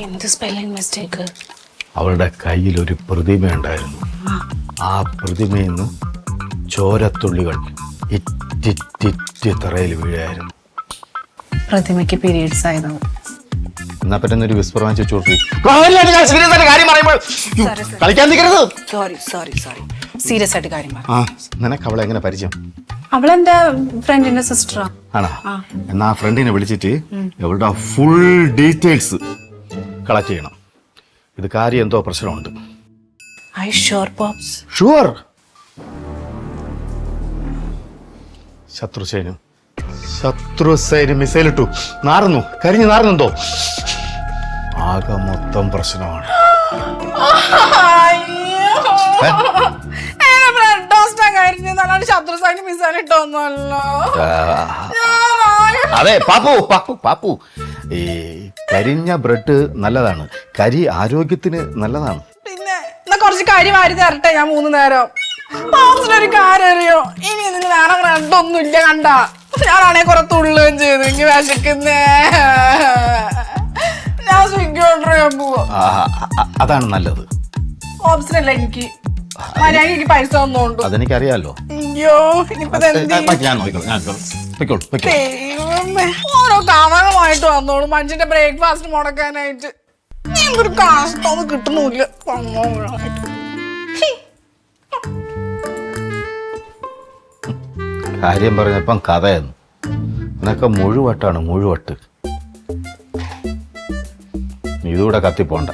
എന്ത് spelling mistake? അവളുടെ കയ്യിൽ ഒരു പ്രതിമയുണ്ടായിരുന്നു. ആ പ്രതിമയിൽ നിന്ന് ചോരത്തുള്ളികൾ ഇറ്റിറ്റിറ്റി തറയിൽ വീഴായിരുന്നു. പ്രതിമയ്ക്ക് പീരീഡ്സ് ആയതാണ്. എന്നാ പറ്റുന്നൊരു വിസ്പർ വാങ്ങിച്ച് ചോട്ടി കാര്യം പറയുമ്പോൾ കളിക്കാൻ നിൽക്കരുത്. സോറി സീരിയസ് ആയിട്ട് കാര്യം പറ. ആ, നിനക്ക് അവളെ എങ്ങനെ പരിചയം? അവളെന്റെ ഫ്രണ്ടിന്റെ സിസ്റ്ററാ. ആണോ? എന്നാ ആ ഫ്രണ്ടിനെ വിളിച്ചിട്ട് അവളുടെ ഫുൾ ഡീറ്റെയിൽസ് കളക്ട് ചെയ്യണം. ഇത് കാര്യം എന്തോ പ്രശ്നമുണ്ട്. I sure pops? ഷുവർ. ശത്രുസേന മിസൈൽ ഇട്ടു, നാറുന്നു, കരിഞ്ഞു നാറുന്നുണ്ടോ? ആകെ മൊത്തം പ്രശ്നമാണ്. അതെ പാപ്പു പാപ്പു പാപ്പു, ഈ കരിഞ്ഞ ബ്രെഡ് നല്ലതാണ്, കരി ആരോഗ്യത്തിന് നല്ലതാണ്. പിന്നെ എന്നാ കുറച്ച് കരി വാരി തരട്ടെ ഞാൻ 3 നേരം. ഒരു കാര്യം അറിയോ, ഇനി ഇതിന് വേറെ ബ്രെഡൊന്നും ഇല്ല. കണ്ട ഞാനാണെ കുറെ തുള്ളുകയും ചെയ്തു. എനിക്ക് വിശക്കുന്നേ. ഞാൻ സ്വിഗ്ഗി ഓർഡർ ചെയ്യാൻ പോവാ. അതാണ് നല്ലത്. ഓപ്ഷനല്ല എനിക്ക്, മര്യാദക്ക് പൈസ തന്നോണ്ടു. അതെനിക്കറിയാലോ. അയ്യോ ഇനിയിപ്പോ ഓരോ കവറുമായിട്ട് വന്നോളൂ മനുഷ്യന്റെ ബ്രേക്ക്ഫാസ്റ്റ് മുടക്കാനായിട്ട്. എന്തൊരു കാശൊന്നും കിട്ടുന്നില്ല. കാര്യം പറഞ്ഞപ്പം കഥയെന്ന് എന്നൊക്കെ മുഴുവട്ടാണ്, മുഴുവട്ട്. ഇതുകൂടെ കത്തിപ്പോണ്ട.